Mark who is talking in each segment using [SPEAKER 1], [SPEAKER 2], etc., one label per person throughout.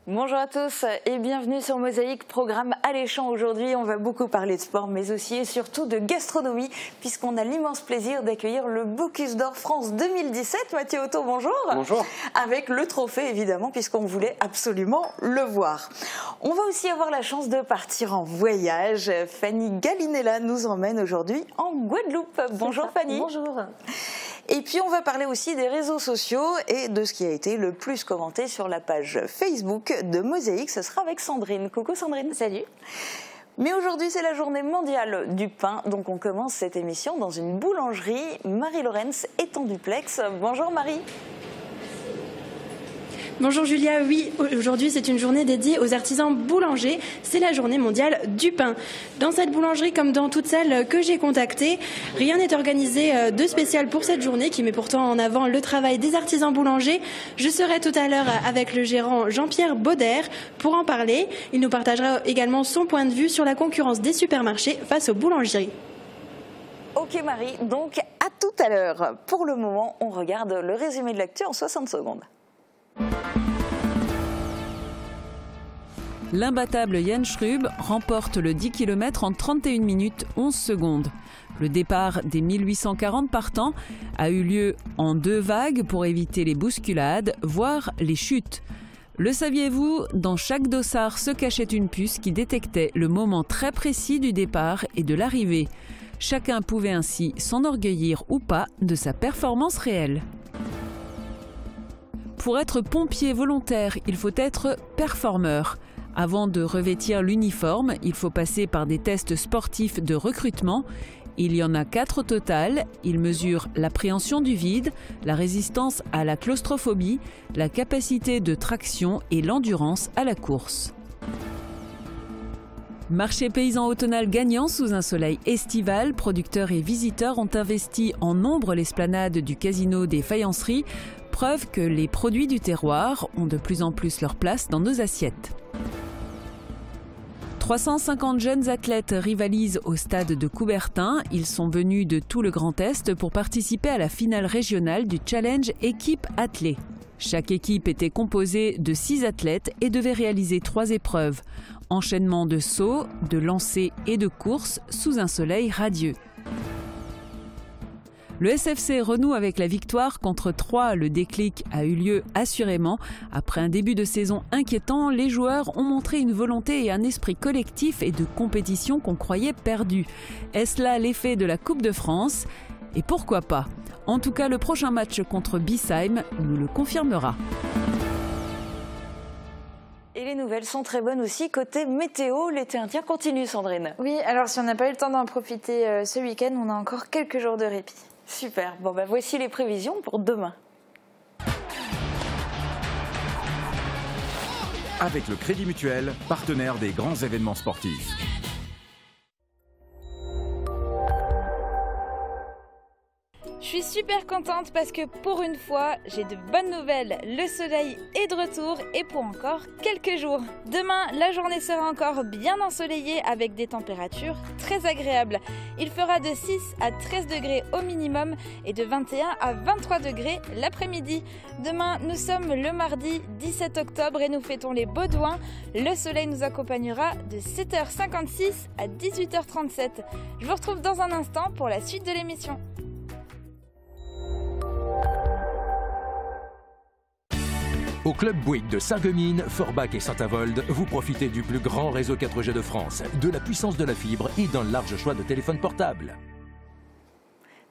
[SPEAKER 1] Bonjour à tous et bienvenue sur Mosaïque, programme alléchant aujourd'hui. On va beaucoup parler de sport mais aussi et surtout de gastronomie puisqu'on a l'immense plaisir d'accueillir le Bocuse d'Or France 2017. Mathieu Otto, bonjour.
[SPEAKER 2] Bonjour. Avec
[SPEAKER 1] le trophée évidemment puisqu'on voulait absolument le voir. On va aussi avoir la chance de partir en voyage. Fanny Gallinella nous emmène aujourd'hui en Guadeloupe. Bonjour Fanny.
[SPEAKER 3] Bonjour.
[SPEAKER 1] Et puis on va parler aussi des réseaux sociaux et de ce qui a été le plus commenté sur la page Facebook de Mosaïque. Ce sera avec Sandrine. Coucou Sandrine.
[SPEAKER 3] Salut.
[SPEAKER 1] Mais aujourd'hui c'est la journée mondiale du pain. Donc on commence cette émission dans une boulangerie. Marie-Laurence est en duplex. Bonjour Marie.
[SPEAKER 3] Bonjour Julia, oui, aujourd'hui c'est une journée dédiée aux artisans boulangers, c'est la journée mondiale du pain. Dans cette boulangerie, comme dans toutes celles que j'ai contactées, rien n'est organisé de spécial pour cette journée qui met pourtant en avant le travail des artisans boulangers. Je serai tout à l'heure avec le gérant Jean-Pierre Bauder pour en parler. Il nous partagera également son point de vue sur la concurrence des supermarchés face aux boulangeries.
[SPEAKER 1] Ok Marie, donc à tout à l'heure. Pour le moment, on regarde le résumé de l'actu en 60 secondes.
[SPEAKER 4] L'imbattable Jan Schrub remporte le 10 km en 31 minutes 11 secondes. Le départ des 1840 partants a eu lieu en 2 vagues pour éviter les bousculades, voire les chutes. Le saviez-vous, dans chaque dossard se cachait une puce qui détectait le moment très précis du départ et de l'arrivée. Chacun pouvait ainsi s'enorgueillir ou pas de sa performance réelle. Pour être pompier volontaire, il faut être performeur. Avant de revêtir l'uniforme, il faut passer par des tests sportifs de recrutement. Il y en a 4 au total. Ils mesurent l'appréhension du vide, la résistance à la claustrophobie, la capacité de traction et l'endurance à la course. Marché paysan automnal gagnant sous un soleil estival, producteurs et visiteurs ont investi en nombre l'esplanade du casino des Faïenceries, preuve que les produits du terroir ont de plus en plus leur place dans nos assiettes. 350 jeunes athlètes rivalisent au stade de Coubertin. Ils sont venus de tout le Grand Est pour participer à la finale régionale du Challenge Équipe Athlée. Chaque équipe était composée de 6 athlètes et devait réaliser 3 épreuves. Enchaînement de sauts, de lancers et de courses sous un soleil radieux. Le SFC renoue avec la victoire contre Troyes. Le déclic a eu lieu assurément. Après un début de saison inquiétant, les joueurs ont montré une volonté et un esprit collectif et de compétition qu'on croyait perdus. Est-ce là l'effet de la Coupe de France? Et pourquoi pas? En tout cas, le prochain match contre Bissheim nous le confirmera.
[SPEAKER 1] Et les nouvelles sont très bonnes aussi côté météo. L'été indien continue, Sandrine.
[SPEAKER 5] Oui, alors si on n'a pas eu le temps d'en profiter ce week-end, on a encore quelques jours de répit.
[SPEAKER 1] Super. Bon, voici les prévisions pour demain.
[SPEAKER 6] Avec le Crédit Mutuel, partenaire des grands événements sportifs.
[SPEAKER 5] Je suis super contente parce que pour une fois, j'ai de bonnes nouvelles. Le soleil est de retour et pour encore quelques jours. Demain, la journée sera encore bien ensoleillée avec des températures très agréables. Il fera de 6 à 13 degrés au minimum et de 21 à 23 degrés l'après-midi. Demain, nous sommes le mardi 17 octobre et nous fêtons les Baudouins. Le soleil nous accompagnera de 7h56 à 18h37. Je vous retrouve dans un instant pour la suite de l'émission.
[SPEAKER 7] Au club Bouygues de Sarreguemines, Forbach et Saint-Avold, vous profitez du plus grand réseau 4G de France, de la puissance de la fibre et d'un large choix de téléphones portables.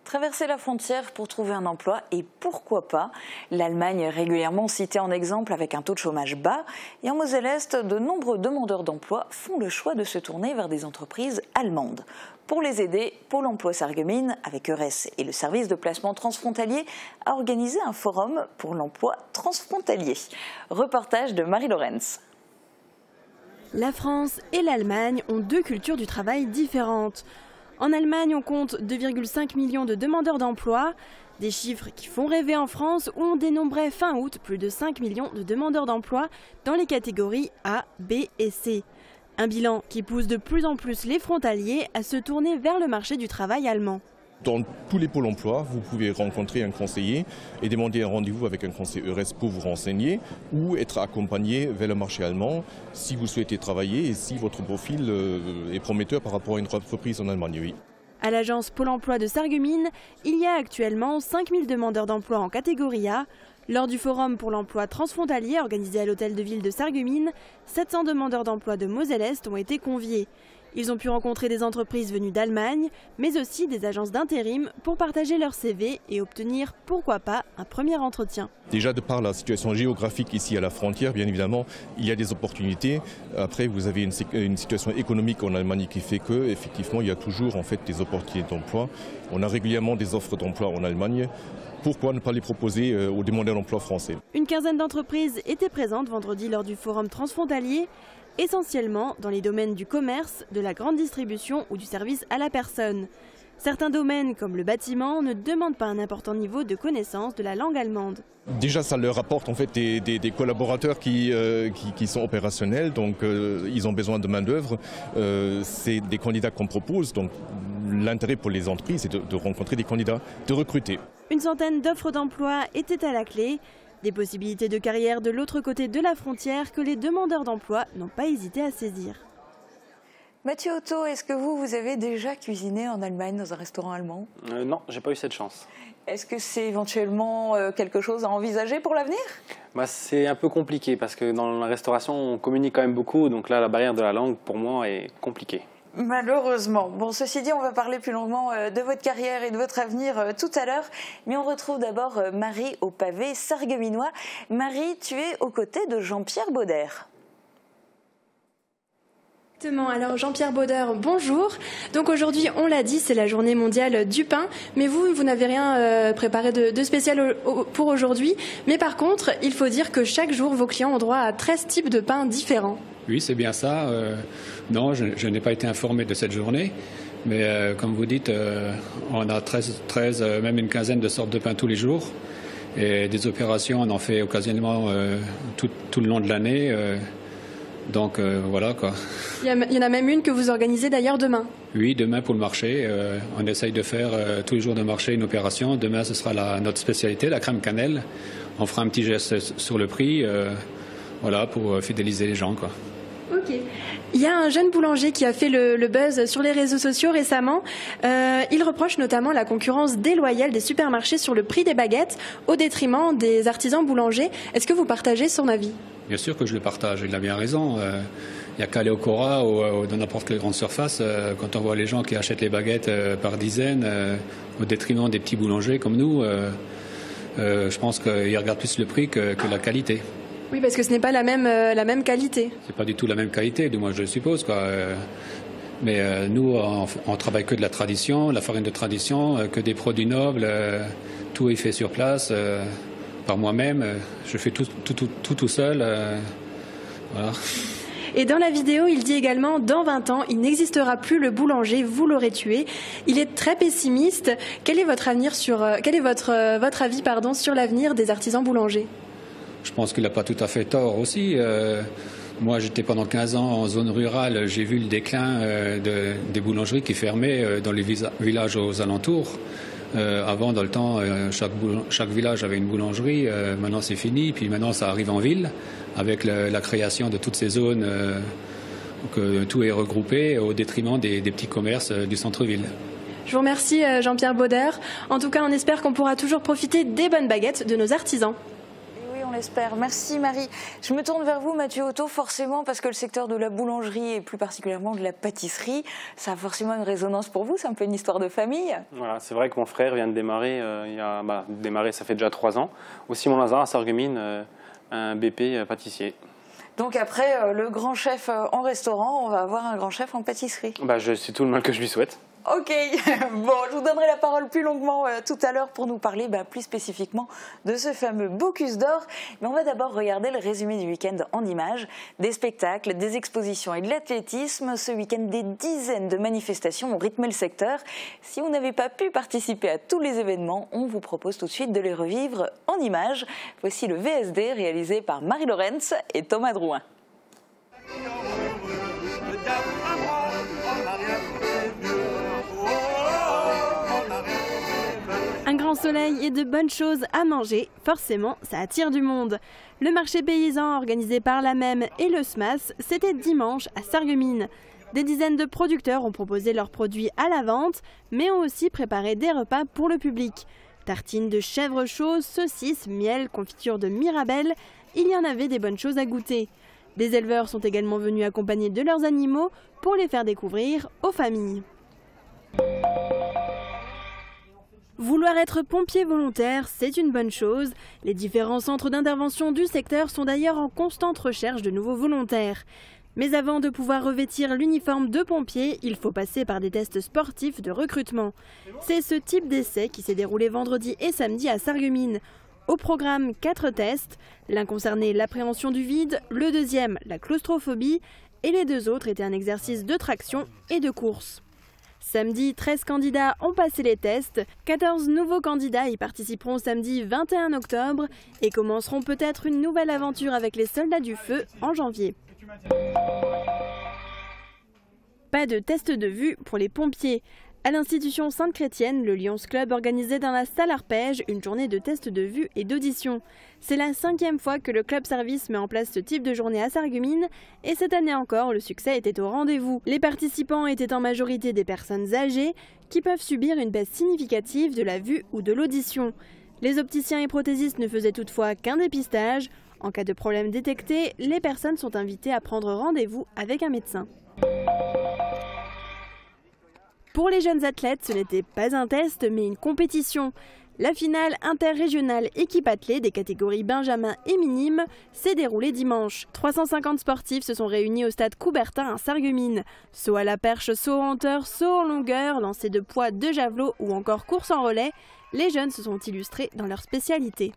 [SPEAKER 1] Traverser la frontière pour trouver un emploi et pourquoi pas. L'Allemagne est régulièrement citée en exemple avec un taux de chômage bas. Et en Moselle-Est, de nombreux demandeurs d'emploi font le choix de se tourner vers des entreprises allemandes. Pour les aider, Pôle emploi Sarreguemines, avec EURES et le service de placement transfrontalier, a organisé un forum pour l'emploi transfrontalier. Reportage de Marie-Laurence.
[SPEAKER 3] La France et l'Allemagne ont 2 cultures du travail différentes. En Allemagne, on compte 2,5 millions de demandeurs d'emploi, des chiffres qui font rêver en France où on dénombrait fin août plus de 5 millions de demandeurs d'emploi dans les catégories A, B et C. Un bilan qui pousse de plus en plus les frontaliers à se tourner vers le marché du travail allemand.
[SPEAKER 2] Dans tous les pôles emploi, vous pouvez rencontrer un conseiller et demander un rendez-vous avec un conseiller EURES pour vous renseigner ou être accompagné vers le marché allemand si vous souhaitez travailler et si votre profil est prometteur par rapport à une entreprise en Allemagne. Oui.
[SPEAKER 3] À l'agence Pôle emploi de Sarreguemines, il y a actuellement 5000 demandeurs d'emploi en catégorie A. Lors du forum pour l'emploi transfrontalier organisé à l'hôtel de ville de Sarreguemines, 700 demandeurs d'emploi de Moselle-Est ont été conviés. Ils ont pu rencontrer des entreprises venues d'Allemagne, mais aussi des agences d'intérim pour partager leur CV et obtenir, pourquoi pas, un premier entretien.
[SPEAKER 2] Déjà de par la situation géographique ici à la frontière, bien évidemment, il y a des opportunités. Après, vous avez une situation économique en Allemagne qui fait que, effectivement, il y a toujours en fait des opportunités d'emploi. On a régulièrement des offres d'emploi en Allemagne. Pourquoi ne pas les proposer aux demandeurs d'emploi français?
[SPEAKER 3] Une quinzaine d'entreprises étaient présentes vendredi lors du forum transfrontalier, essentiellement dans les domaines du commerce, de la grande distribution ou du service à la personne. Certains domaines, comme le bâtiment, ne demandent pas un important niveau de connaissance de la langue allemande.
[SPEAKER 2] Déjà, ça leur apporte en fait des collaborateurs qui sont opérationnels, donc ils ont besoin de main-d'œuvre. C'est des candidats qu'on propose, donc l'intérêt pour les entreprises, c'est de rencontrer des candidats, de recruter.
[SPEAKER 3] Une centaine d'offres d'emploi étaient à la clé. Des possibilités de carrière de l'autre côté de la frontière que les demandeurs d'emploi n'ont pas hésité à saisir.
[SPEAKER 1] Mathieu Otto, est-ce que vous avez déjà cuisiné en Allemagne dans un restaurant allemand?
[SPEAKER 8] Non, j'ai pas eu cette chance.
[SPEAKER 1] Est-ce que c'est éventuellement quelque chose à envisager pour l'avenir?
[SPEAKER 8] C'est un peu compliqué parce que dans la restauration, on communique quand même beaucoup. Donc là, la barrière de la langue, pour moi, est compliquée.
[SPEAKER 1] Malheureusement. Bon, ceci dit, on va parler plus longuement de votre carrière et de votre avenir tout à l'heure. Mais on retrouve d'abord Marie au pavé sarregueminois. Marie, tu es aux côtés de Jean-Pierre Bauder.
[SPEAKER 3] Exactement. Alors Jean-Pierre Bauder, bonjour. Donc aujourd'hui, on l'a dit, c'est la journée mondiale du pain. Mais vous n'avez rien préparé de spécial pour aujourd'hui. Mais par contre, il faut dire que chaque jour, vos clients ont droit à 13 types de pains différents.
[SPEAKER 9] Oui, c'est bien ça. Non, je n'ai pas été informé de cette journée. Mais comme vous dites, on a 13, même une quinzaine de sortes de pain tous les jours. Et des opérations, on en fait occasionnellement tout le long de l'année. Donc voilà quoi.
[SPEAKER 3] Il y en a même une que vous organisez d'ailleurs demain.
[SPEAKER 9] Oui, demain pour le marché. On essaye de faire tous les jours de marché une opération. Demain, ce sera notre spécialité, la crème cannelle. On fera un petit geste sur le prix, voilà, pour fidéliser les gens quoi.
[SPEAKER 3] Ok. Il y a un jeune boulanger qui a fait le buzz sur les réseaux sociaux récemment. Il reproche notamment la concurrence déloyale des supermarchés sur le prix des baguettes au détriment des artisans boulangers. Est-ce que vous partagez son avis?
[SPEAKER 9] Bien sûr que je le partage, il a bien raison. Il n'y a qu'à aller au Cora ou dans n'importe quelle grande surface, quand on voit les gens qui achètent les baguettes par dizaines au détriment des petits boulangers comme nous, je pense qu'ils regardent plus le prix que la qualité.
[SPEAKER 3] Oui, parce que ce n'est pas la même qualité.
[SPEAKER 9] C'est pas du tout la même qualité, du moins je le suppose, quoi. Mais nous, on travaille que de la tradition, la farine de tradition, que des produits nobles, tout est fait sur place, par moi-même. Je fais tout seul. Voilà.
[SPEAKER 3] Et dans la vidéo, il dit également « Dans 20 ans, il n'existera plus le boulanger, vous l'aurez tué ». Il est très pessimiste. Quel est votre avis sur l'avenir des artisans boulangers?
[SPEAKER 9] Je pense qu'il n'a pas tout à fait tort aussi. Moi, j'étais pendant 15 ans en zone rurale. J'ai vu le déclin des boulangeries qui fermaient dans les villages aux alentours. Avant, dans le temps, chaque village avait une boulangerie. Maintenant, c'est fini. Puis maintenant, ça arrive en ville avec la création de toutes ces zones que tout est regroupé au détriment des petits commerces du centre-ville.
[SPEAKER 3] Je vous remercie, Jean-Pierre Bauder. En tout cas, on espère qu'on pourra toujours profiter des bonnes baguettes de nos artisans.
[SPEAKER 1] On l'espère. Merci Marie. Je me tourne vers vous Mathieu Otto, forcément parce que le secteur de la boulangerie et plus particulièrement de la pâtisserie, ça a forcément une résonance pour vous, c'est un peu une histoire de famille.
[SPEAKER 8] Voilà, c'est vrai que mon frère vient de démarrer, ça fait déjà 3 ans, au Simon-Lazare à Sarreguemines, un BP pâtissier.
[SPEAKER 1] Donc après le grand chef en restaurant, on va avoir un grand chef en pâtisserie.
[SPEAKER 8] C'est tout le mal que je lui souhaite.
[SPEAKER 1] Ok, bon, je vous donnerai la parole plus longuement tout à l'heure pour nous parler plus spécifiquement de ce fameux Bocuse d'Or. Mais on va d'abord regarder le résumé du week-end en images, des spectacles, des expositions et de l'athlétisme. Ce week-end, des dizaines de manifestations ont rythmé le secteur. Si vous n'avez pas pu participer à tous les événements, on vous propose tout de suite de les revivre en images. Voici le VSD réalisé par Marie Lorenz et Thomas Drouin.
[SPEAKER 3] Un grand soleil et de bonnes choses à manger, forcément ça attire du monde. Le marché paysan organisé par la MEM et le SMAS, c'était dimanche à Sarreguemines. Des dizaines de producteurs ont proposé leurs produits à la vente, mais ont aussi préparé des repas pour le public. Tartines de chèvre chaude, saucisses, miel, confiture de mirabelle, il y en avait des bonnes choses à goûter. Des éleveurs sont également venus accompagnés de leurs animaux pour les faire découvrir aux familles. Vouloir être pompier volontaire, c'est une bonne chose. Les différents centres d'intervention du secteur sont d'ailleurs en constante recherche de nouveaux volontaires. Mais avant de pouvoir revêtir l'uniforme de pompier, il faut passer par des tests sportifs de recrutement. C'est ce type d'essai qui s'est déroulé vendredi et samedi à Sarreguemines. Au programme, 4 tests. L'un concernait l'appréhension du vide, le deuxième, la claustrophobie, et les 2 autres étaient un exercice de traction et de course. Samedi, 13 candidats ont passé les tests. 14 nouveaux candidats y participeront samedi 21 octobre et commenceront peut-être une nouvelle aventure avec les soldats du feu en janvier. Pas de test de vue pour les pompiers. À l'institution Sainte-Chrétienne, le Lions Club organisait dans la salle Arpège une journée de tests de vue et d'audition. C'est la 5e fois que le club service met en place ce type de journée à Sarreguemines et cette année encore, le succès était au rendez-vous. Les participants étaient en majorité des personnes âgées qui peuvent subir une baisse significative de la vue ou de l'audition. Les opticiens et prothésistes ne faisaient toutefois qu'un dépistage. En cas de problème détecté, les personnes sont invitées à prendre rendez-vous avec un médecin. Pour les jeunes athlètes, ce n'était pas un test, mais une compétition. La finale interrégionale équipe athlée des catégories Benjamin et Minime s'est déroulée dimanche. 350 sportifs se sont réunis au stade Coubertin à Sarreguemines. Saut à la perche, saut en hauteur, saut en longueur, lancer de poids, de javelot ou encore course en relais, les jeunes se sont illustrés dans leur spécialité.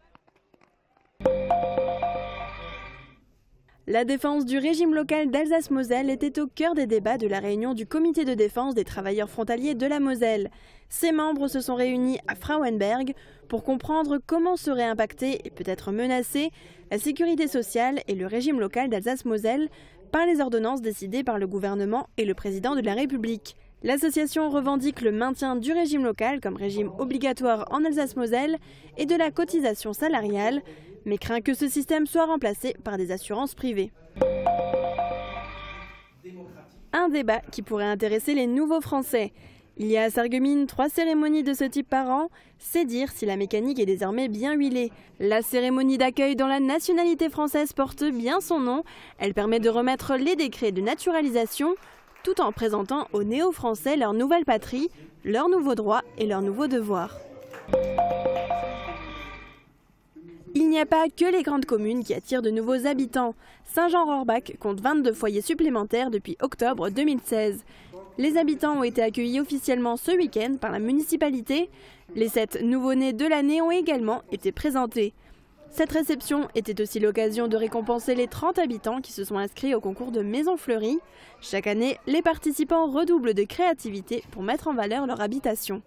[SPEAKER 3] La défense du régime local d'Alsace-Moselle était au cœur des débats de la réunion du comité de défense des travailleurs frontaliers de la Moselle. Ses membres se sont réunis à Frauenberg pour comprendre comment serait impactée et peut-être menacée la sécurité sociale et le régime local d'Alsace-Moselle par les ordonnances décidées par le gouvernement et le président de la République. L'association revendique le maintien du régime local comme régime obligatoire en Alsace-Moselle et de la cotisation salariale, mais craint que ce système soit remplacé par des assurances privées. Un débat qui pourrait intéresser les nouveaux Français. Il y a à Sarreguemines 3 cérémonies de ce type par an, c'est dire si la mécanique est désormais bien huilée. La cérémonie d'accueil dont la nationalité française porte bien son nom, elle permet de remettre les décrets de naturalisation, tout en présentant aux néo-français leur nouvelle patrie, leurs nouveaux droits et leurs nouveaux devoirs. Il n'y a pas que les grandes communes qui attirent de nouveaux habitants. Saint-Jean-Rohrbach compte 22 foyers supplémentaires depuis octobre 2016. Les habitants ont été accueillis officiellement ce week-end par la municipalité. Les 7 nouveau-nés de l'année ont également été présentés. Cette réception était aussi l'occasion de récompenser les 30 habitants qui se sont inscrits au concours de Maison Fleurie. Chaque année, les participants redoublent de créativité pour mettre en valeur leur habitation.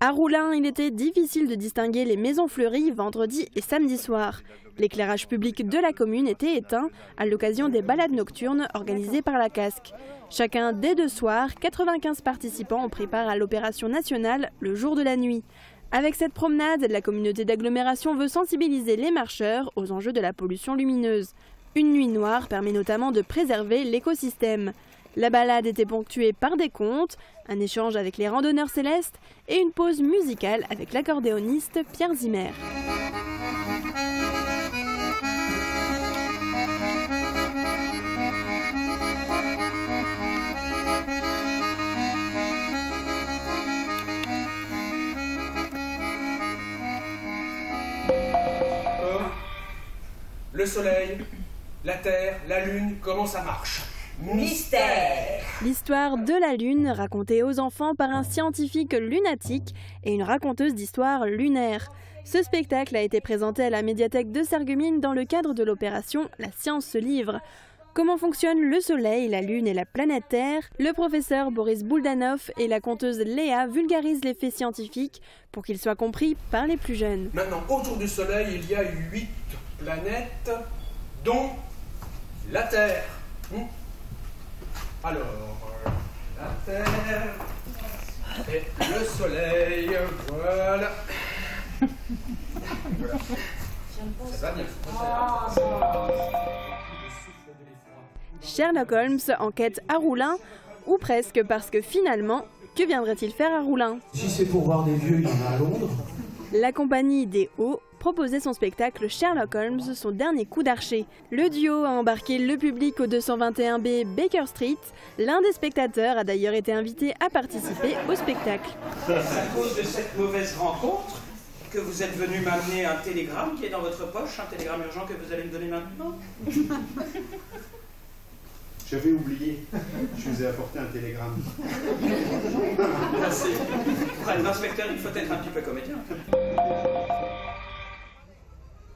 [SPEAKER 3] À Roulin, il était difficile de distinguer les maisons fleuries vendredi et samedi soir. L'éclairage public de la commune était éteint à l'occasion des balades nocturnes organisées par la Casque. Chacun des 2 soirs, 95 participants ont pris part à l'opération nationale le jour de la nuit. Avec cette promenade, la communauté d'agglomération veut sensibiliser les marcheurs aux enjeux de la pollution lumineuse. Une nuit noire permet notamment de préserver l'écosystème. La balade était ponctuée par des contes, un échange avec les randonneurs célestes et une pause musicale avec l'accordéoniste Pierre Zimmer.
[SPEAKER 10] Le soleil, la terre, la lune, comment ça marche? Mystère!
[SPEAKER 3] L'histoire de la Lune, racontée aux enfants par un scientifique lunatique et une raconteuse d'histoire lunaire. Ce spectacle a été présenté à la médiathèque de Sarreguemines dans le cadre de l'opération La science se livre. Comment fonctionnent le Soleil, la Lune et la planète Terre? Le professeur Boris Bouldanov et la conteuse Léa vulgarisent les faits scientifiques pour qu'ils soient compris par les plus jeunes.
[SPEAKER 10] Maintenant, autour du Soleil, il y a 8 planètes, dont la Terre. Alors, la Terre... Et le soleil, voilà. Voilà. Ça va bien.
[SPEAKER 3] Sherlock Holmes enquête à Roulin, ou presque, parce que finalement, que viendrait-il faire à Roulin?
[SPEAKER 11] Si c'est pour voir des vieux, il y en a à Londres.
[SPEAKER 3] La compagnie des Hauts proposait son spectacle Sherlock Holmes, son dernier coup d'archer. Le duo a embarqué le public au 221B Baker Street. L'un des spectateurs a d'ailleurs été invité à participer au spectacle.
[SPEAKER 11] C'est à cause de cette mauvaise rencontre que vous êtes venu m'amener un télégramme qui est dans votre poche, un télégramme urgent que vous allez me donner maintenant.
[SPEAKER 12] J'avais oublié. Je vous ai apporté un télégramme.
[SPEAKER 11] Merci. Pour être inspecteur, il faut être un petit peu comédien.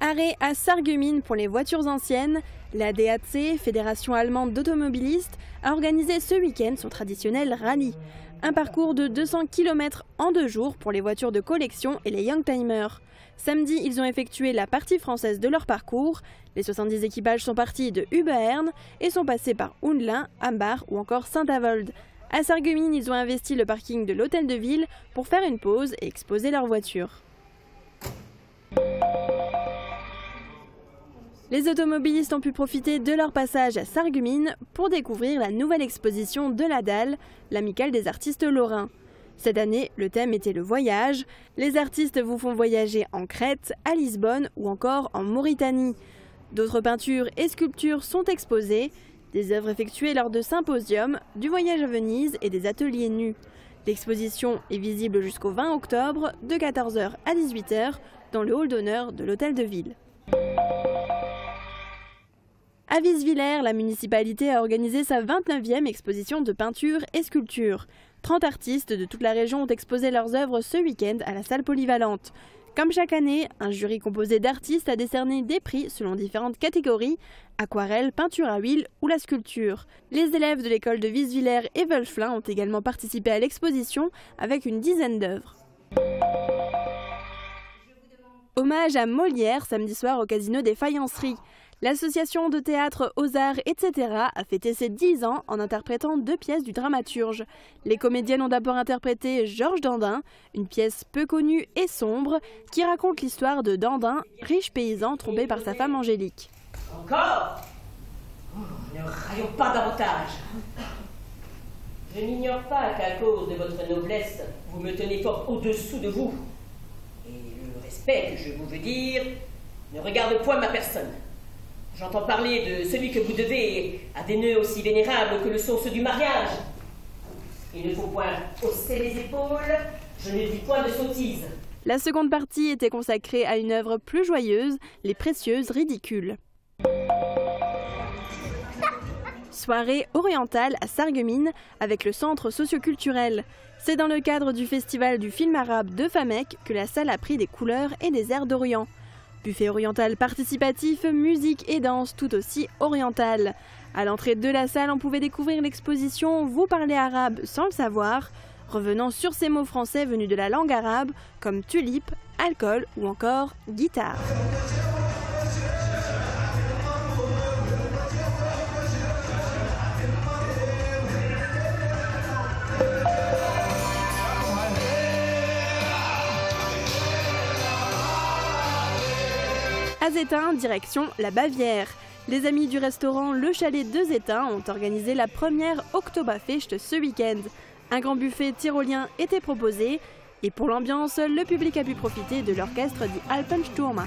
[SPEAKER 3] Arrêt à Sarreguemines pour les voitures anciennes. La DAC, Fédération allemande d'automobilistes, a organisé ce week-end son traditionnel rallye. Un parcours de 200 km en 2 jours pour les voitures de collection et les youngtimers. Samedi, ils ont effectué la partie française de leur parcours. Les 70 équipages sont partis de Hubern et sont passés par Hundelin, Hambach ou encore Saint-Avold. À Sarreguemines, ils ont investi le parking de l'hôtel de ville pour faire une pause et exposer leurs voitures. Les automobilistes ont pu profiter de leur passage à Sarreguemines pour découvrir la nouvelle exposition de la Dalle, l'amicale des artistes lorrains. Cette année, le thème était le voyage. Les artistes vous font voyager en Crète, à Lisbonne ou encore en Mauritanie. D'autres peintures et sculptures sont exposées, des œuvres effectuées lors de symposiums, du voyage à Venise et des ateliers nus. L'exposition est visible jusqu'au 20 octobre, de 14h à 18h, dans le hall d'honneur de l'hôtel de ville. À Visvillers, la municipalité a organisé sa 29e exposition de peinture et sculpture. 30 artistes de toute la région ont exposé leurs œuvres ce week-end à la salle polyvalente. Comme chaque année, un jury composé d'artistes a décerné des prix selon différentes catégories, aquarelle, peinture à huile ou la sculpture. Les élèves de l'école de Visvillers et Wölflin ont également participé à l'exposition avec une dizaine d'œuvres. Hommage à Molière samedi soir au Casino des Faïenceries. L'association de théâtre aux arts, etc. a fêté ses 10 ans en interprétant 2 pièces du dramaturge. Les comédiennes ont d'abord interprété Georges Dandin, une pièce peu connue et sombre qui raconte l'histoire de Dandin, riche paysan trompé par sa femme Angélique.
[SPEAKER 13] Encore ? Ne raillons pas davantage. Je n'ignore pas qu'à cause de votre noblesse, vous me tenez fort au-dessous de vous. Et le respect que je vous veux dire ne regarde point ma personne. J'entends parler de celui que vous devez à des nœuds aussi vénérables que le sont ceux du mariage. Il ne faut point hausser les épaules, je ne dis point de sottises.
[SPEAKER 3] La seconde partie était consacrée à une œuvre plus joyeuse, Les Précieuses Ridicules. Soirée orientale à Sarreguemines avec le centre socioculturel. C'est dans le cadre du festival du film arabe de Famec que la salle a pris des couleurs et des airs d'Orient. Buffet oriental participatif, musique et danse tout aussi orientale. À l'entrée de la salle, on pouvait découvrir l'exposition « Vous parlez arabe sans le savoir », revenant sur ces mots français venus de la langue arabe comme tulipe, alcool ou encore guitare. À Zétain, direction la Bavière. Les amis du restaurant Le Chalet de Zétain ont organisé la première Oktoberfest ce week-end. Un grand buffet tyrolien était proposé et pour l'ambiance, le public a pu profiter de l'orchestre dit Alpensturm.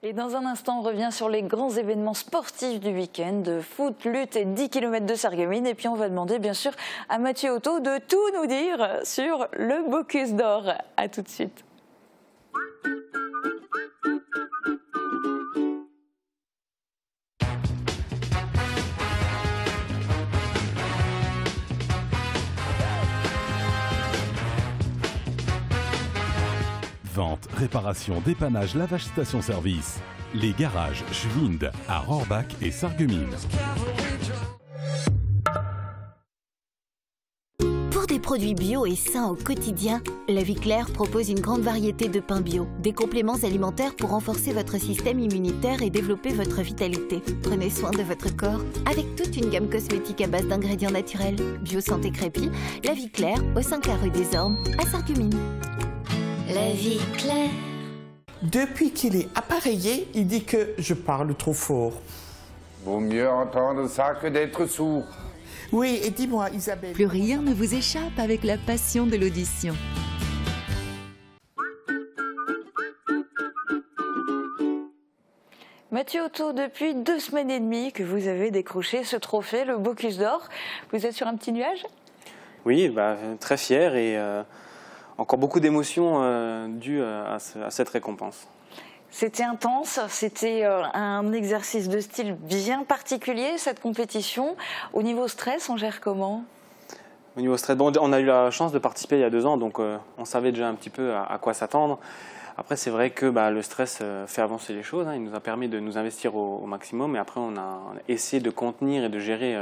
[SPEAKER 1] Et dans un instant, on revient sur les grands événements sportifs du week-end, foot, lutte et 10 km de Sarreguemines. Et puis on va demander bien sûr à Mathieu Otto de tout nous dire sur le Bocuse d'Or. A tout de suite.
[SPEAKER 14] Vente, réparation, dépannage, lavage station-service. Les garages Schwind à Rohrbach et Sarreguemines.
[SPEAKER 15] Pour des produits produits bio et sains au quotidien, La Vie Claire propose une grande variété de pains bio, des compléments alimentaires pour renforcer votre système immunitaire et développer votre vitalité. Prenez soin de votre corps avec toute une gamme cosmétique à base d'ingrédients naturels. Bio Santé Crépy, La Vie Claire, au 5 rue des Ormes, à Sarreguemines.
[SPEAKER 16] La Vie Claire.
[SPEAKER 17] Depuis qu'il est appareillé, il dit que je parle trop fort.
[SPEAKER 18] Vaut mieux entendre ça que d'être sourd.
[SPEAKER 17] Oui, et dis-moi, Isabelle...
[SPEAKER 4] Plus rien ne vous échappe avec la passion de l'audition.
[SPEAKER 1] Mathieu Otto, depuis 2 semaines et demie que vous avez décroché ce trophée, le Bocuse d'Or. Vous êtes sur un petit nuage?
[SPEAKER 8] Oui, très fier et encore beaucoup d'émotions dues à cette récompense.
[SPEAKER 1] C'était intense, c'était un exercice de style bien particulier, cette compétition. Au niveau stress, on gère comment?
[SPEAKER 8] Au niveau stress, bon, on a eu la chance de participer il y a 2 ans, donc on savait déjà un petit peu à quoi s'attendre. Après, c'est vrai que le stress fait avancer les choses, hein. Il nous a permis de nous investir au maximum, et après on a essayé de contenir et de gérer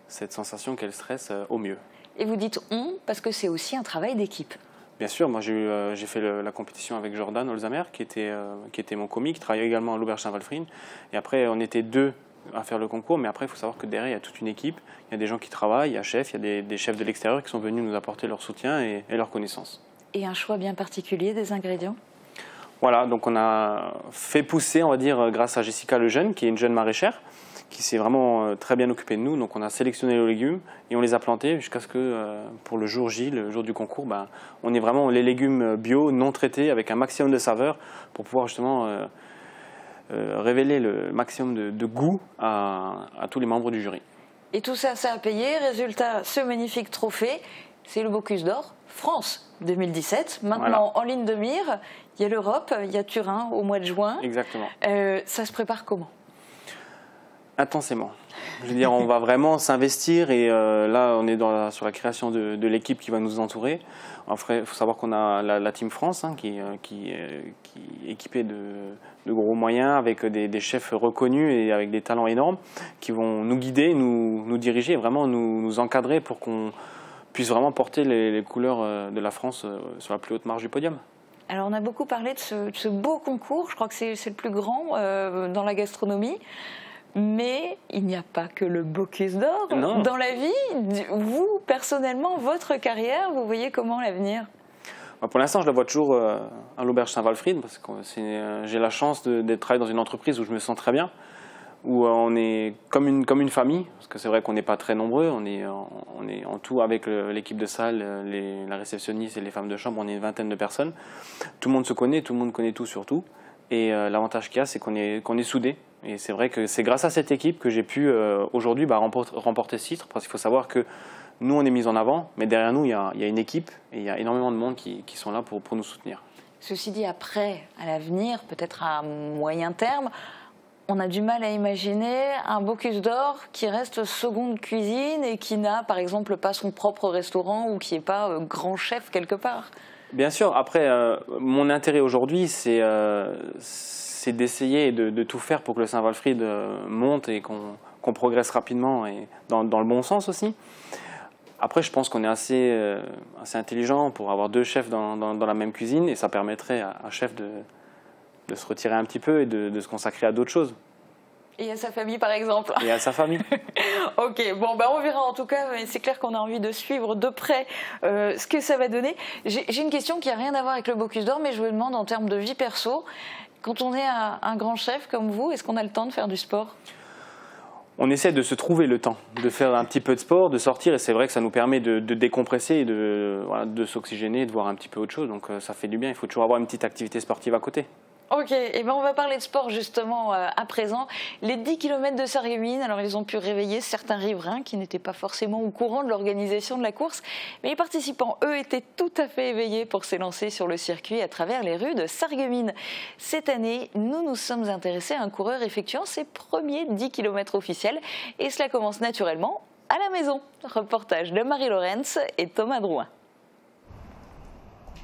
[SPEAKER 8] cette sensation qu'est le stress au mieux.
[SPEAKER 1] Et vous dites « on » parce que c'est aussi un travail d'équipe.
[SPEAKER 8] Bien sûr, moi j'ai fait la compétition avec Jordan Holzamer, qui était mon commis, qui travaillait également à l'Auberge Saint-Walfrid. Et après, on était 2 à faire le concours, mais après, il faut savoir que derrière, il y a toute une équipe. Il y a des gens qui travaillent, il y a chef, il y a des chefs de l'extérieur qui sont venus nous apporter leur soutien et leur connaissance.
[SPEAKER 1] Et un choix bien particulier des ingrédients?
[SPEAKER 8] Voilà, donc on a fait pousser, on va dire, grâce à Jessica Lejeune, qui est une jeune maraîchère, qui s'est vraiment très bien occupée de nous. Donc on a sélectionné les légumes et on les a plantés jusqu'à ce que pour le jour J, le jour du concours, on ait vraiment les légumes bio, non traités, avec un maximum de saveur pour pouvoir justement révéler le maximum de goût à tous les membres du jury.
[SPEAKER 1] Et tout ça, ça a payé. Résultat, ce magnifique trophée, c'est le Bocuse d'Or France 2017. Maintenant, en ligne de mire, il y a l'Europe, il y a Turin au mois de juin.
[SPEAKER 8] Exactement.
[SPEAKER 1] Ça se prépare comment?
[SPEAKER 8] Intensément. Je veux dire, on va vraiment s'investir et là, on est sur la création de l'équipe qui va nous entourer. Il faut savoir qu'on a la Team France qui est équipée de gros moyens avec des chefs reconnus et avec des talents énormes qui vont nous guider, nous diriger et vraiment nous encadrer pour qu'on puisse vraiment porter les couleurs de la France sur la plus haute marche du podium.
[SPEAKER 1] Alors, on a beaucoup parlé de ce beau concours. Je crois que c'est le plus grand dans la gastronomie. Mais il n'y a pas que le Bocuse d'Or. Dans la vie, vous, personnellement, votre carrière, vous voyez comment l'avenir?
[SPEAKER 8] Pour l'instant, je la vois toujours à l'Auberge Saint-Walfrid, parce que j'ai la chance de travailler dans une entreprise où je me sens très bien, où on est comme une famille, parce que c'est vrai qu'on n'est pas très nombreux, on est en tout avec l'équipe de salle, la réceptionniste et les femmes de chambre, on est une vingtaine de personnes. Tout le monde se connaît, tout le monde connaît tout sur tout. Et l'avantage qu'il y a, c'est qu'on est soudés. Et c'est vrai que c'est grâce à cette équipe que j'ai pu aujourd'hui remporter ce titre, parce qu'il faut savoir que nous, on est mis en avant, mais derrière nous, il y a une équipe et il y a énormément de monde qui sont là pour nous soutenir.
[SPEAKER 1] Ceci dit, après, à l'avenir, peut-être à moyen terme, on a du mal à imaginer un Bocuse d'Or qui reste seconde cuisine et qui n'a, par exemple, pas son propre restaurant ou qui n'est pas grand chef quelque part.
[SPEAKER 8] Bien sûr. Après, mon intérêt aujourd'hui, c'est d'essayer de tout faire pour que le Saint-Walfrid monte et qu'on progresse rapidement et dans le bon sens aussi. Après, je pense qu'on est assez intelligent pour avoir 2 chefs dans la même cuisine et ça permettrait à un chef de se retirer un petit peu et de se consacrer à d'autres choses.
[SPEAKER 1] Et à sa famille, par exemple.
[SPEAKER 8] Et à sa famille.
[SPEAKER 1] Ok, bon, on verra en tout cas, mais c'est clair qu'on a envie de suivre de près ce que ça va donner. J'ai une question qui n'a rien à voir avec le Bocuse d'Or, mais je me demande en termes de vie perso, quand on est un grand chef comme vous, est-ce qu'on a le temps de faire du sport?
[SPEAKER 8] On essaie de se trouver le temps, de faire un petit peu de sport, de sortir, et c'est vrai que ça nous permet de décompresser et de s'oxygéner, de voir un petit peu autre chose, donc ça fait du bien, il faut toujours avoir une petite activité sportive à côté.
[SPEAKER 1] Ok, et on va parler de sport justement à présent. Les 10 km de Sarreguemines, alors ils ont pu réveiller certains riverains qui n'étaient pas forcément au courant de l'organisation de la course, mais les participants, eux, étaient tout à fait éveillés pour s'élancer sur le circuit à travers les rues de Sarreguemines. Cette année, nous sommes intéressés à un coureur effectuant ses premiers 10 km officiels, et cela commence naturellement à la maison. Reportage de Marie Laurence et Thomas Drouin.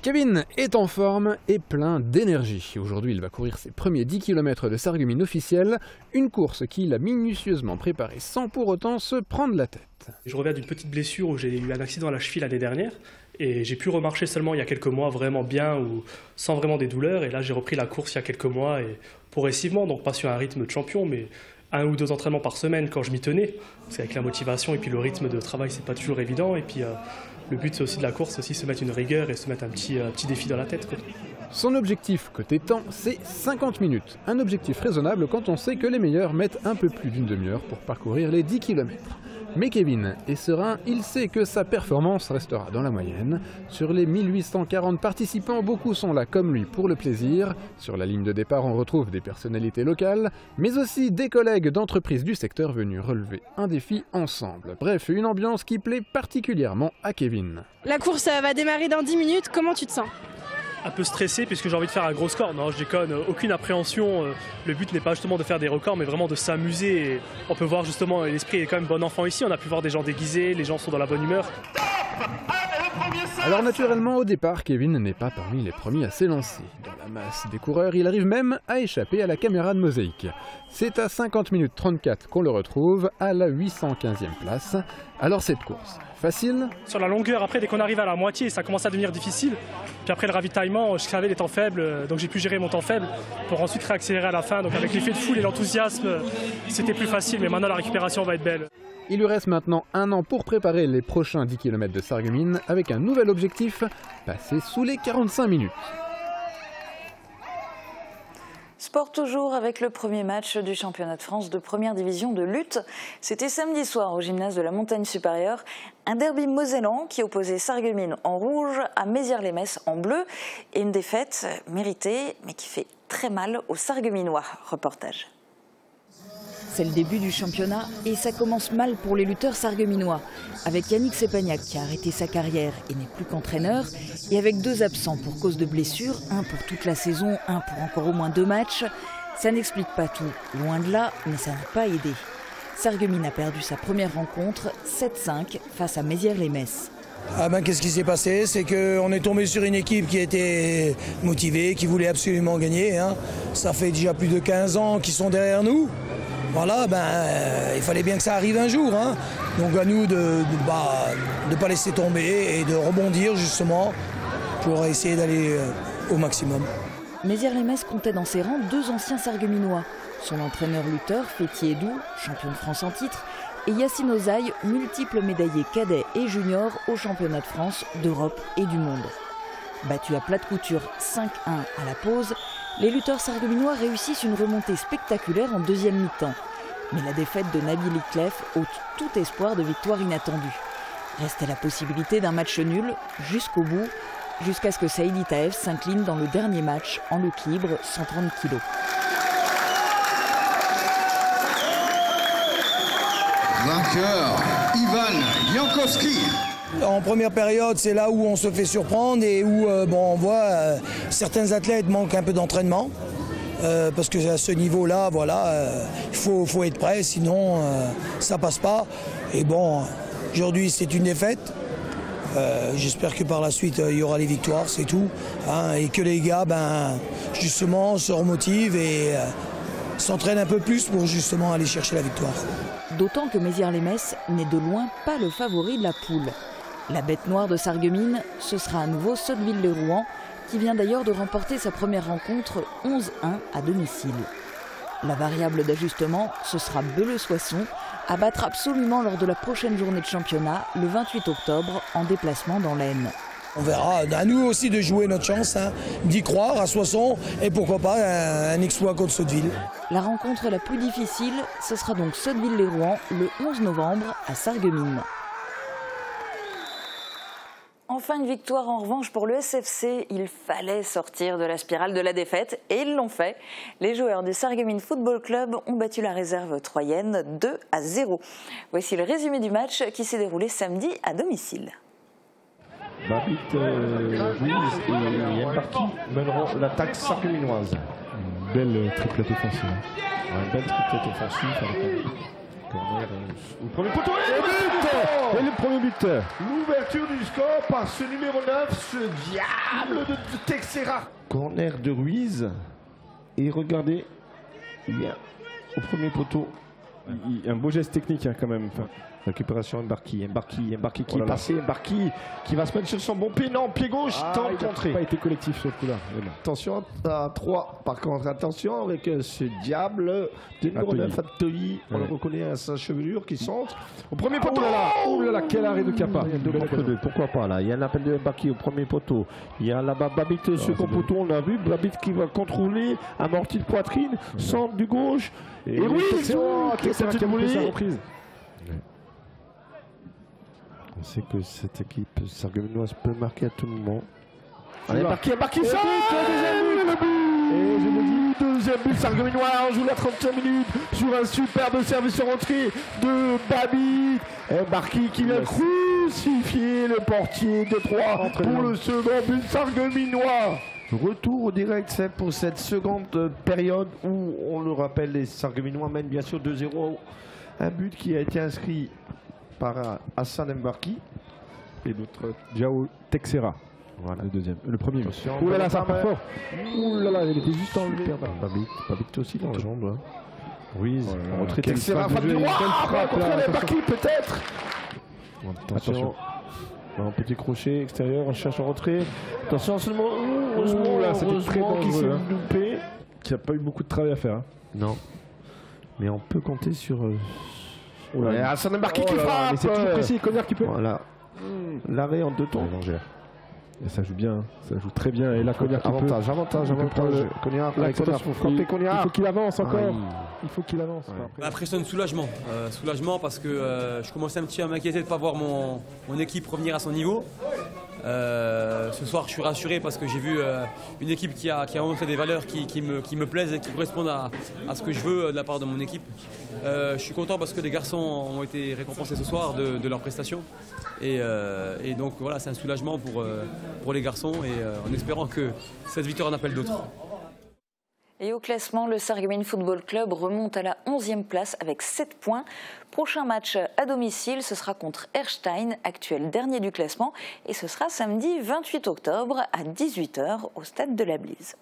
[SPEAKER 19] Kevin est en forme et plein d'énergie. Aujourd'hui, il va courir ses premiers 10 km de Sarreguemines officiels, une course qu'il a minutieusement préparée sans pour autant se prendre la tête.
[SPEAKER 20] Je reviens d'une petite blessure où j'ai eu un accident à la cheville l'année dernière et j'ai pu remarcher seulement il y a quelques mois vraiment bien ou sans vraiment des douleurs, et là j'ai repris la course il y a quelques mois et progressivement, donc pas sur un rythme de champion mais 1 ou 2 entraînements par semaine quand je m'y tenais, parce qu'avec la motivation et puis le rythme de travail c'est pas toujours évident, et puis le but c'est aussi de la course, aussi se mettre une rigueur et se mettre un petit défi dans la tête, quoi.
[SPEAKER 19] Son objectif côté temps, c'est 50 minutes. Un objectif raisonnable quand on sait que les meilleurs mettent un peu plus d'une demi-heure pour parcourir les 10 km. Mais Kevin est serein, il sait que sa performance restera dans la moyenne. Sur les 1840 participants, beaucoup sont là comme lui pour le plaisir. Sur la ligne de départ, on retrouve des personnalités locales, mais aussi des collègues d'entreprises du secteur venus relever un défi ensemble. Bref, une ambiance qui plaît particulièrement à Kevin.
[SPEAKER 3] La course va démarrer dans 10 minutes, comment tu te sens ?
[SPEAKER 20] Un peu stressé puisque j'ai envie de faire un gros score. Non, je déconne, aucune appréhension. Le but n'est pas justement de faire des records, mais vraiment de s'amuser. On peut voir justement, l'esprit est quand même bon enfant ici. On a pu voir des gens déguisés, les gens sont dans la bonne humeur.
[SPEAKER 19] Alors naturellement, au départ, Kevin n'est pas parmi les premiers à s'élancer. Dans la masse des coureurs, il arrive même à échapper à la caméra de mosaïque. C'est à 50 minutes 34 qu'on le retrouve, à la 815e place. Alors cette course, facile?
[SPEAKER 20] Sur la longueur, après, dès qu'on arrive à la moitié, ça commence à devenir difficile. Puis après le ravitaillement, je savais les temps faibles, donc j'ai pu gérer mon temps faible pour ensuite réaccélérer à la fin. Donc avec l'effet de foule et l'enthousiasme, c'était plus facile, mais maintenant la récupération va être belle.
[SPEAKER 19] Il lui reste maintenant 1 an pour préparer les prochains 10 km de Sarreguemines avec un nouvel objectif, passer sous les 45 minutes.
[SPEAKER 1] Sport toujours avec le premier match du championnat de France de première division de lutte. C'était samedi soir au gymnase de la Montagne Supérieure. Un derby mosellan qui opposait Sarreguemines en rouge à Mézières-les-Messes en bleu. Et une défaite méritée mais qui fait très mal aux Sarregueminois. Reportage.
[SPEAKER 21] C'est le début du championnat et ça commence mal pour les lutteurs sarregueminois. Avec Yannick Sepagnac qui a arrêté sa carrière et n'est plus qu'entraîneur, et avec 2 absents pour cause de blessures, un pour toute la saison, un pour encore au moins 2 matchs. Ça n'explique pas tout, loin de là, mais ça n'a pas aidé. Sarreguemines a perdu sa première rencontre, 7-5, face à Mézières-les-Messes.
[SPEAKER 22] Qu'est-ce qui s'est passé? C'est qu'on est tombé sur une équipe qui était motivée, qui voulait absolument gagner. Ça fait déjà plus de 15 ans qu'ils sont derrière nous. Voilà, il fallait bien que ça arrive un jour. Donc à nous de pas laisser tomber et de rebondir justement pour essayer d'aller au maximum.
[SPEAKER 21] Mézières-les-Messes comptait dans ses rangs 2 anciens sarregueminois. Son entraîneur lutteur, Fétier Edou, champion de France en titre, et Yacine Ozaï, multiple médaillé cadet et junior aux championnats de France, d'Europe et du monde. Battus à plate couture 5-1 à la pause, les lutteurs sarregueminois réussissent une remontée spectaculaire en deuxième mi-temps. Mais la défaite de Nabil Iklef ôte tout espoir de victoire inattendue. Restait la possibilité d'un match nul jusqu'au bout, jusqu'à ce que Saïd Taef s'incline dans le dernier match en lutte libre 130 kg.
[SPEAKER 23] Vainqueur, Ivan Jankowski.
[SPEAKER 22] En première période, c'est là où on se fait surprendre et où on voit certains athlètes manquent un peu d'entraînement. Parce que à ce niveau-là, il faut être prêt, sinon ça passe pas. Et bon, aujourd'hui c'est une défaite. J'espère que par la suite il y aura les victoires, c'est tout. Et que les gars, justement, se remotivent et s'entraînent un peu plus pour justement aller chercher la victoire.
[SPEAKER 21] D'autant que Mézières-les-Messes n'est de loin pas le favori de la poule. La bête noire de Sarreguemines, ce sera à nouveau Sotteville-les-Rouen, qui vient d'ailleurs de remporter sa première rencontre 11-1 à domicile. La variable d'ajustement, ce sera Belleux-Soissons, à battre absolument lors de la prochaine journée de championnat, le 28 octobre, en déplacement dans l'Aisne.
[SPEAKER 22] On verra, à nous aussi de jouer notre chance, d'y croire à Soissons et pourquoi pas un exploit contre Sotteville.
[SPEAKER 21] La rencontre la plus difficile, ce sera donc Sotteville-les-Rouen le 11 novembre à Sarreguemines.
[SPEAKER 1] Enfin une victoire en revanche pour le SFC, il fallait sortir de la spirale de la défaite et ils l'ont fait. Les joueurs du Sarreguemines Football Club ont battu la réserve troyenne 2-0. Voici le résumé du match qui s'est déroulé samedi à domicile.
[SPEAKER 24] Babit, Louise et Yann Barki mèneront l'attaque sarregueminoise.
[SPEAKER 2] Belle triplette offensive.
[SPEAKER 24] Belle triplette offensive avec Corner, le premier poteau et le premier but. L'ouverture du score par ce numéro 9, ce diable de Texera. Corner de Ruiz. Et regardez, il y a au premier poteau. Il y a un beau geste technique hein, quand même. Enfin, récupération Mbarki qui est passé, Mbarki qui va se mettre sur son bon pied, non, pied gauche, tente de contrer. Il n'a pas été collectif ce coup-là. Attention à 3, par contre, attention avec ce diable de numéro 9, Attoli. On le reconnaît à sa chevelure qui centre. Au premier poteau. Oh là là, quel arrêt de Kappa. Il y a 2 contre 2, pourquoi pas là. Il y a un appel de Mbarki au premier poteau. Il y a là-bas Babit au second poteau, on l'a vu. Babit qui va contrôler, amorti de poitrine, centre du gauche. Et Ruiz qui a sa reprise. On sait que cette équipe sarregueminoise peut marquer à tout moment. Allez, Mbarki ça. Et je le dis, deuxième but sarregueminois. On joue la 35 minutes sur un superbe service en rentrée de Babi. Et Mbarki qui vient crucifier le portier de 3 pour le second but sarregueminois. Retour au direct, c'est pour cette seconde période où, on le rappelle, les sarregueminois mènent bien sûr 2-0. Un but qui a été inscrit par Hassan Mbarki et l'autre Joao Texera. Voilà le deuxième, le premier. Ouh là là, ça part fort. Ouh là là, il était juste enlevé. Babit aussi dans la jambe. Ruiz, rentrée Texera, frappe du droit. Mbarki peut-être. Attention. Un petit crochet extérieur, on cherche en retrait. Attention seulement. Heureusement, c'était très dangereux. Qui n'a pas eu beaucoup de travail à faire. Hein. Non. Mais on peut compter sur. Hassan Mbarki qui frappe. Mais c'est toujours précis, Cognac qui peut. Voilà. L'arrêt en 2 temps. Et ça joue bien, ça joue très bien. Et là, Cognac qui peut. Avantage. Cognac, faut frapper Cognac. Il faut qu'il avance encore. Il faut qu'il avance.
[SPEAKER 5] Impression de soulagement. Soulagement parce que je commençais un petit peu à m'inquiéter de ne pas voir mon équipe revenir à son niveau. Ce soir, je suis rassuré parce que j'ai vu une équipe qui a montré des valeurs qui me plaisent et qui correspondent à ce que je veux de la part de mon équipe. Je suis content parce que les garçons ont été récompensés ce soir de leurs prestations. Et donc voilà, c'est un soulagement pour les garçons et en espérant que cette victoire en appelle d'autres.
[SPEAKER 1] Et au classement, le Sarreguemines Football Club remonte à la 11e place avec 7 points. Prochain match à domicile, ce sera contre Erstein, actuel dernier du classement. Et ce sera samedi 28 octobre à 18 h au stade de la Blise.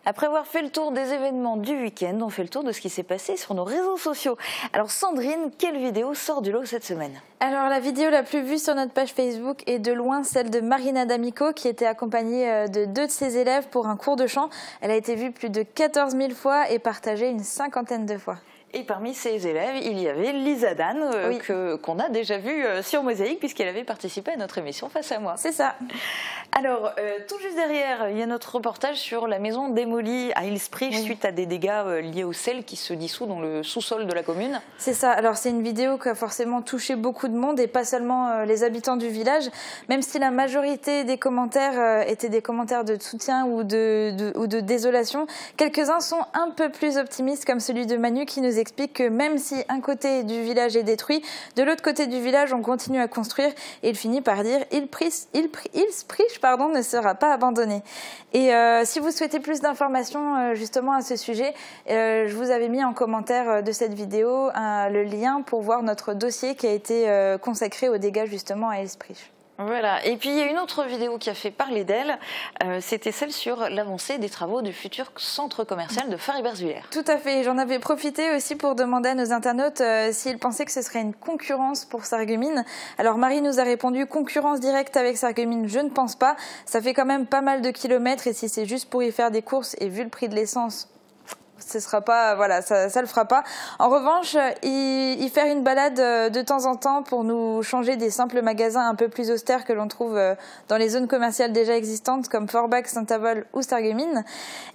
[SPEAKER 1] Après avoir fait le tour des événements du week-end, on fait le tour de ce qui s'est passé sur nos réseaux sociaux. Alors Sandrine, quelle vidéo sort du lot cette semaine ?
[SPEAKER 3] Alors la vidéo la plus vue sur notre page Facebook est de loin celle de Marina D'Amico qui était accompagnée de 2 de ses élèves pour un cours de chant. Elle a été vue plus de 14 000 fois et partagée une 50aine de fois.
[SPEAKER 1] Et parmi ses élèves, il y avait Lisa Dan, qu'on a déjà vue sur Mosaïque, puisqu'elle avait participé à notre émission Face à moi.
[SPEAKER 3] C'est ça.
[SPEAKER 1] Alors, tout juste derrière, il y a notre reportage sur la maison démolie à Ilsprich suite à des dégâts liés au sel qui se dissout dans le sous-sol de la commune.
[SPEAKER 3] C'est ça. Alors, c'est une vidéo qui a forcément touché beaucoup de monde et pas seulement les habitants du village, même si la majorité des commentaires étaient des commentaires de soutien ou de désolation. Quelques-uns sont un peu plus optimistes, comme celui de Manu qui nous explique que même si un côté du village est détruit, de l'autre côté du village on continue à construire et il finit par dire Ilsprich ne sera pas abandonné. Et si vous souhaitez plus d'informations justement à ce sujet, je vous avais mis en commentaire de cette vidéo le lien pour voir notre dossier qui a été consacré aux dégâts justement à Ilsprich.
[SPEAKER 1] Voilà, et puis il y a une autre vidéo qui a fait parler d'elle, c'était celle sur l'avancée des travaux du futur centre commercial de Fariberzuiller.
[SPEAKER 3] Tout à fait, j'en avais profité aussi pour demander à nos internautes s'ils pensaient que ce serait une concurrence pour Sarreguemines. Alors Marie nous a répondu concurrence directe avec Sarreguemines, je ne pense pas, ça fait quand même pas mal de kilomètres et si c'est juste pour y faire des courses et vu le prix de l'essence, ce sera pas, voilà, ça le fera pas. En revanche, y faire une balade de temps en temps pour nous changer des simples magasins un peu plus austères que l'on trouve dans les zones commerciales déjà existantes comme Forbach, Saint-Avold ou Sarreguemines.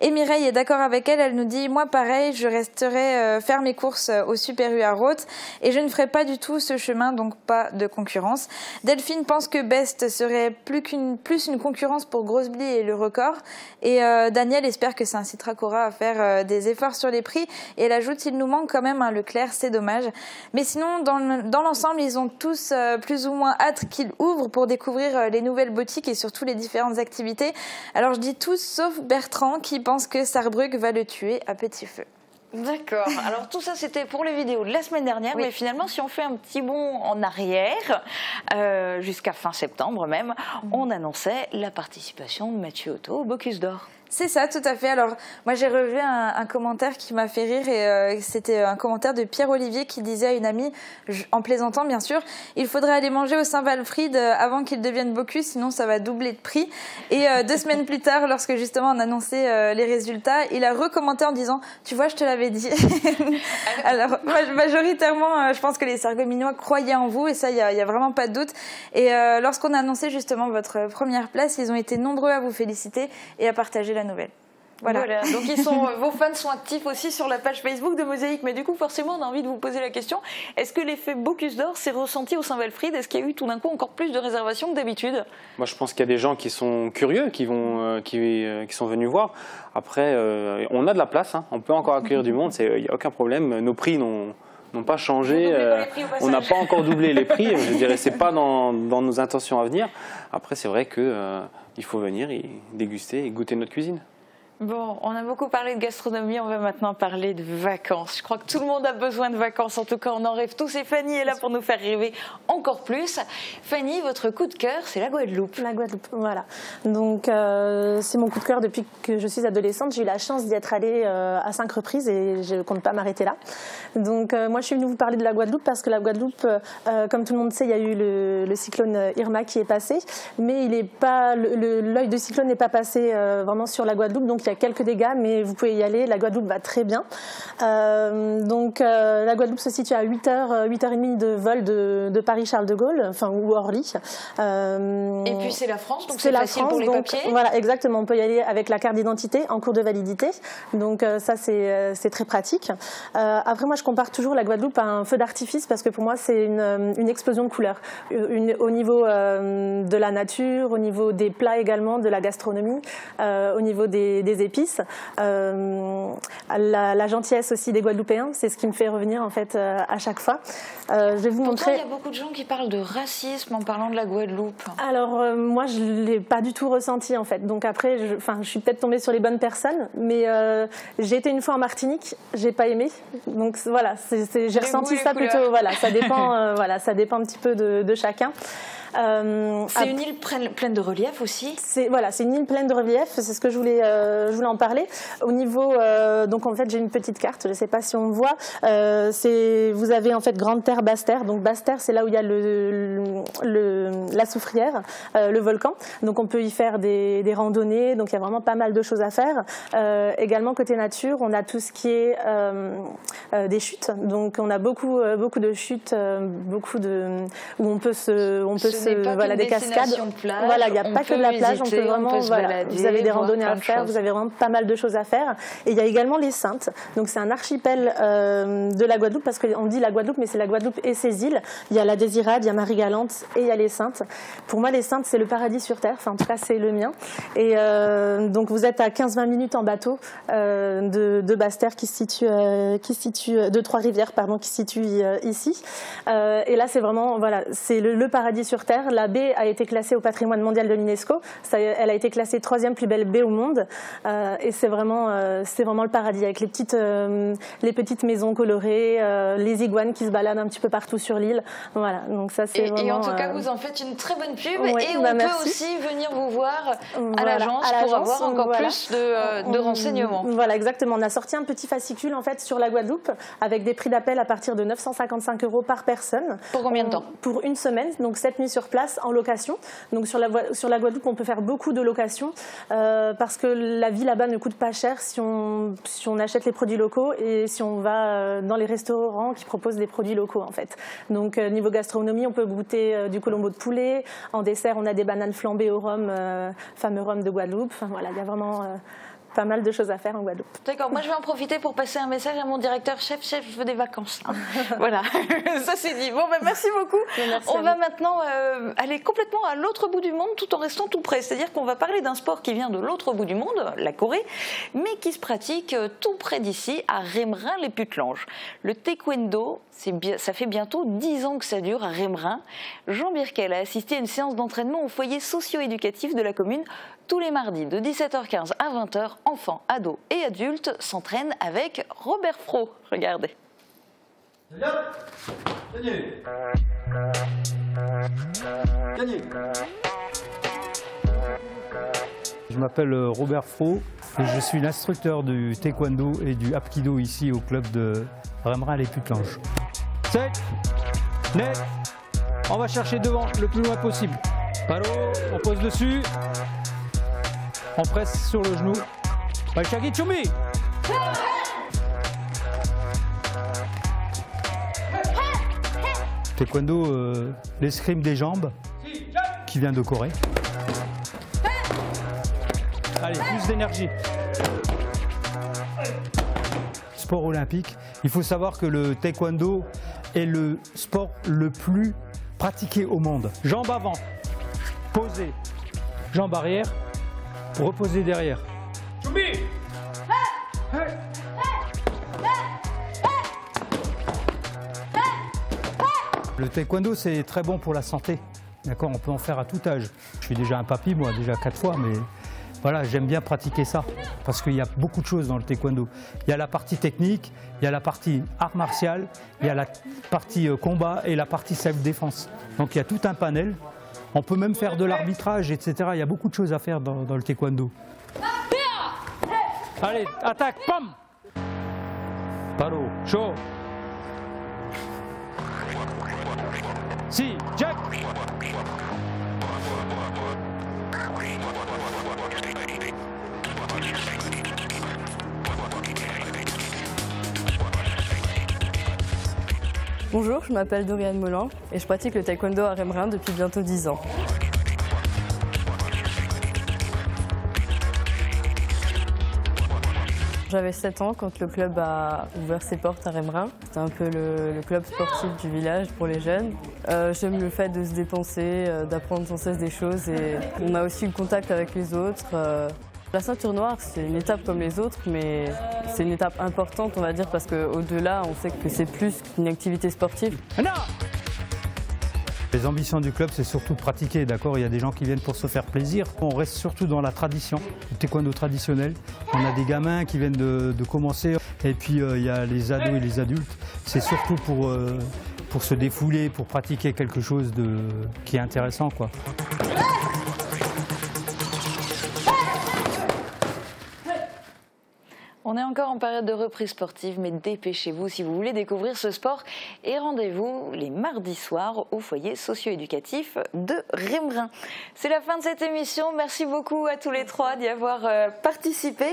[SPEAKER 3] Et Mireille est d'accord avec elle, elle nous dit moi pareil, je resterai faire mes courses au Super U à Roth et je ne ferai pas du tout ce chemin, donc pas de concurrence. Delphine pense que Best serait plus une concurrence pour Grossebly et le record et Daniel espère que ça incitera Cora à faire des efforts sur les prix et elle ajoute il nous manque quand même un Leclerc, c'est dommage. Mais sinon dans l'ensemble ils ont tous plus ou moins hâte qu'il ouvre pour découvrir les nouvelles boutiques et surtout les différentes activités. Alors je dis tous sauf Bertrand qui pense que Sarrebruck va le tuer à petit feu.
[SPEAKER 1] D'accord. Alors tout ça, c'était pour les vidéos de la semaine dernière, mais finalement, si on fait un petit bond en arrière, jusqu'à fin septembre même, on annonçait la participation de Mathieu Otto au Bocuse d'Or.
[SPEAKER 6] C'est ça, tout à fait. Alors, moi, j'ai relevé un commentaire qui m'a fait rire et c'était un commentaire de Pierre-Olivier qui disait à une amie, en plaisantant bien sûr, il faudrait aller manger au Saint-Walfried avant qu'il devienne Bocuse, sinon ça va doubler de prix. Et 2 semaines plus tard, lorsque justement on annonçait les résultats, il a recommenté en disant, tu vois, je te l'avais dit. Alors, majoritairement, je pense que les Sarregueminois croyaient en vous et ça, il y a vraiment pas de doute. Et lorsqu'on a annoncé justement votre première place, ils ont été nombreux à vous féliciter et à partager la nouvelle.
[SPEAKER 1] Voilà. Donc vos fans sont actifs aussi sur la page Facebook de Mosaïque. Mais du coup, forcément, on a envie de vous poser la question, est-ce que l'effet Bocuse d'Or s'est ressenti au Saint-Walfried? Est-ce qu'il y a eu tout d'un coup encore plus de réservations que d'habitude?
[SPEAKER 8] Moi, je pense qu'il y a des gens qui sont curieux, qui sont venus voir. Après, on a de la place, hein. On peut encore accueillir du monde, il n'y a aucun problème. Nos prix n'ont pas changé, on n'a pas encore doublé les prix, je dirais c'est pas dans nos intentions à venir. Après c'est vrai qu'il faut venir et déguster et goûter notre cuisine.
[SPEAKER 1] Bon, on a beaucoup parlé de gastronomie, on va maintenant parler de vacances. Je crois que tout le monde a besoin de vacances, en tout cas on en rêve tous et Fanny est là pour nous faire rêver encore plus. Fanny, votre coup de cœur, c'est la Guadeloupe.
[SPEAKER 7] La Guadeloupe, voilà. Donc c'est mon coup de cœur depuis que je suis adolescente. J'ai eu la chance d'y être allée à 5 reprises et je ne compte pas m'arrêter là. Donc moi je suis venue vous parler de la Guadeloupe parce que la Guadeloupe, comme tout le monde sait, il y a eu le cyclone Irma qui est passé, mais l'œil de cyclone n'est pas passé vraiment sur la Guadeloupe, donc il y a quelques dégâts, mais vous pouvez y aller. La Guadeloupe va très bien. Donc la Guadeloupe se situe à 8h30 de vol de Paris-Charles de Gaulle, ou Orly.
[SPEAKER 1] Et puis c'est la France, donc c'est facile pour les papiers.
[SPEAKER 7] Voilà, exactement. On peut y aller avec la carte d'identité en cours de validité. Donc ça, c'est très pratique. Après, moi, je compare toujours la Guadeloupe à un feu d'artifice parce que pour moi, c'est une explosion de couleurs. Au niveau de la nature, au niveau des plats également, de la gastronomie, au niveau des épices, la gentillesse aussi des Guadeloupéens, c'est ce qui me fait revenir en fait à chaque fois. Je vais vous montrer.
[SPEAKER 1] Il y a beaucoup de gens qui parlent de racisme en parlant de la Guadeloupe.
[SPEAKER 7] Alors moi je l'ai pas du tout ressenti en fait. Donc après, je suis peut-être tombée sur les bonnes personnes, mais j'ai été une fois en Martinique, j'ai pas aimé. Donc voilà, j'ai ressenti ça plutôt. Voilà, ça dépend. Ça dépend un petit peu de chacun.
[SPEAKER 1] C'est une île pleine de relief aussi.
[SPEAKER 7] C'est une île pleine de relief. C'est ce que je voulais en parler. Au niveau, donc en fait j'ai une petite carte. Je ne sais pas si on voit. Vous avez en fait Grande Terre, Basse Terre. Donc Basse Terre, c'est là où il y a la Soufrière, le volcan. Donc on peut y faire des randonnées. Donc il y a vraiment pas mal de choses à faire. Également côté nature, on a tout ce qui est des chutes. Donc on a beaucoup de chutes, où on peut des cascades. Voilà, il n'y a pas que de la plage, on peut vraiment, vous avez des randonnées à faire, vous avez vraiment pas mal de choses à faire. Et il y a également les Saintes. Donc c'est un archipel de la Guadeloupe, parce qu'on dit la Guadeloupe, mais c'est la Guadeloupe et ses îles. Il y a la Désirade, il y a Marie-Galante et il y a les Saintes. Pour moi, les Saintes, c'est le paradis sur terre. Enfin, en tout cas, c'est le mien. Et donc vous êtes à 15-20 minutes en bateau de Basse-Terre qui se situe de Trois-Rivières, pardon, qui se situe ici. Et là, c'est vraiment, c'est le paradis sur terre. La baie a été classée au patrimoine mondial de l'UNESCO. Elle a été classée 3e plus belle baie au monde. Et c'est vraiment le paradis, avec les petites maisons colorées, les iguanes qui se baladent un petit peu partout sur l'île. Voilà, donc ça c'est vraiment...
[SPEAKER 1] Et en tout cas, vous en faites une très bonne pub. Et on peut aussi venir vous voir à l'agence pour avoir encore plus de renseignements.
[SPEAKER 7] Voilà, exactement. On a sorti un petit fascicule en fait sur la Guadeloupe avec des prix d'appel à partir de 955 € par personne.
[SPEAKER 1] Pour combien de temps?
[SPEAKER 7] Pour une semaine, donc 7 nuits sur place en location. Donc sur la Guadeloupe, on peut faire beaucoup de locations parce que la vie là-bas ne coûte pas cher si on achète les produits locaux et si on va dans les restaurants qui proposent des produits locaux en fait. Donc niveau gastronomie, on peut goûter du colombo de poulet. En dessert, on a des bananes flambées au rhum, fameux rhum de Guadeloupe. Enfin voilà, il y a vraiment pas mal de choses à faire en Guadeloupe.
[SPEAKER 1] D'accord, moi je vais en profiter pour passer un message à mon directeur. Chef, je veux des vacances. Voilà, ça c'est dit. Bon, merci beaucoup.
[SPEAKER 7] Merci.
[SPEAKER 1] On va maintenant aller complètement à l'autre bout du monde tout en restant tout près. C'est-à-dire qu'on va parler d'un sport qui vient de l'autre bout du monde, la Corée, mais qui se pratique tout près d'ici, à Rémerin-les-Putlanges. Le taekwondo, ça fait bientôt 10 ans que ça dure à Rémerin. Jean Birkel a assisté à une séance d'entraînement au foyer socio-éducatif de la commune Tous les mardis de 17h15 à 20h, enfants, ados et adultes s'entraînent avec Robert Fro. Regardez.
[SPEAKER 9] Je m'appelle Robert Fro et je suis l'instructeur du taekwondo et du hapkido ici au club de Remerin-les-Putelanges. 7, net, on va chercher devant le plus loin possible. Palo, on pose dessus, on presse sur le genou. Balchagi Chumi. Taekwondo, l'escrime des jambes, qui vient de Corée. Allez, plus d'énergie. Sport olympique. Il faut savoir que le taekwondo est le sport le plus pratiqué au monde. Jambes avant, posées. Jambes arrière, reposer derrière. Le taekwondo, c'est très bon pour la santé. D'accord, on peut en faire à tout âge. Je suis déjà un papy, moi, déjà 4 fois, mais voilà, j'aime bien pratiquer ça. Parce qu'il y a beaucoup de choses dans le taekwondo. Il y a la partie technique, il y a la partie art martial, il y a la partie combat et la partie self-défense. Donc il y a tout un panel. On peut même faire de l'arbitrage, etc. Il y a beaucoup de choses à faire dans le taekwondo. Allez, attaque, pam! Palo, chaud. Si, Jack.
[SPEAKER 10] Bonjour, je m'appelle Doriane Molland et je pratique le taekwondo à Remerin depuis bientôt 10 ans. J'avais 7 ans quand le club a ouvert ses portes à Remerin. C'était un peu le club sportif du village pour les jeunes. J'aime le fait de se dépenser, d'apprendre sans cesse des choses et on a aussi le contact avec les autres. La ceinture noire, c'est une étape comme les autres, mais c'est une étape importante, on va dire, parce qu'au-delà, on sait que c'est plus qu'une activité sportive.
[SPEAKER 9] Les ambitions du club, c'est surtout de pratiquer, d'accord? Il y a des gens qui viennent pour se faire plaisir. On reste surtout dans la tradition, le taekwondo traditionnel. On a des gamins qui viennent de commencer, et puis il y a les ados et les adultes. C'est surtout pour se défouler, pour pratiquer quelque chose qui est intéressant, quoi.
[SPEAKER 1] On est encore en période de reprise sportive, mais dépêchez-vous si vous voulez découvrir ce sport et rendez-vous les mardis soirs au foyer socio-éducatif de Remerin. C'est la fin de cette émission. Merci beaucoup à tous les trois d'y avoir participé.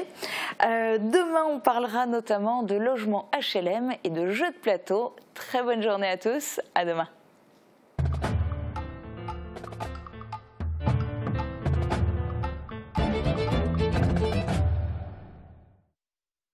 [SPEAKER 1] Demain, on parlera notamment de logement HLM et de jeux de plateau. Très bonne journée à tous. À demain.